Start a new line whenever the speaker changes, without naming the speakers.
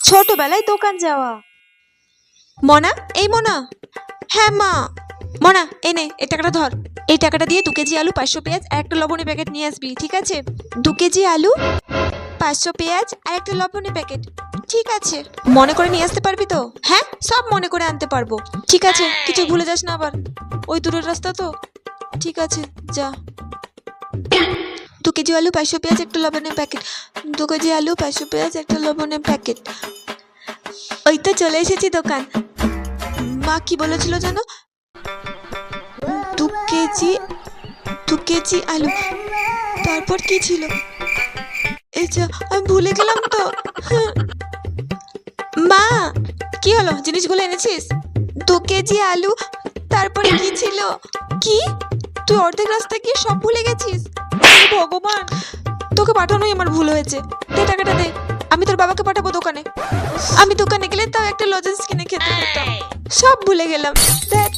ছোটবেলায় দোকান যাওয়া। মনা, এই মনা। হ্যাঁ মা। মনা, এই নে, এই টাকাটা ধর। এই টাকাটা দিয়ে 2 কেজি আলু, 500 পেঁয়াজ আর একটা লবণের প্যাকেট নিয়ে আসবি, ঠিক আছে? 2 কেজি আলু, 500 পেঁয়াজ আর একটা লবণের প্যাকেট। ঠিক আছে। মনে করে নিয়ে আসতে পারবি তো? হ্যাঁ, সব মনে করে আনতে পারবো। ঠিক আছে, কিছু ভুলে যাস না আবার। ওই দূরের রাস্তা তো। ঠিক আছে, যা। 2 কেজি আলু, 500 পেঁয়াজ, একটা লবণের প্যাকেট। 2 কেজি আলু, 500 পেঁয়াজ, একটা লবণের প্যাকেট। ওই তো চলে এসেছি দোকান। মা কি বলেছিল জানো? 2 কেজি 2 কেজি আলু, তারপর কি ছিল? এই যা, আমি ভুলে গেলাম তো। মা, কি হলো? জিনিসগুলো এনেছিস? 2 কেজি আলু, তারপরে কি ছিল? কি? তুই অর্ধেক রাস্তায় গিয়ে সব ভুলে গেছিস? হে ভগবান, তোকে পাঠানোই আমার ভুল হয়েছে। দে টাকাটা দে, আমি তোর বাবাকে পাঠাবো দোকানে। আমি দোকানে গেলে তাও একটা লজেন্স কিনে খেতে পেতাম। সব ভুলে গেলাম। দেখ।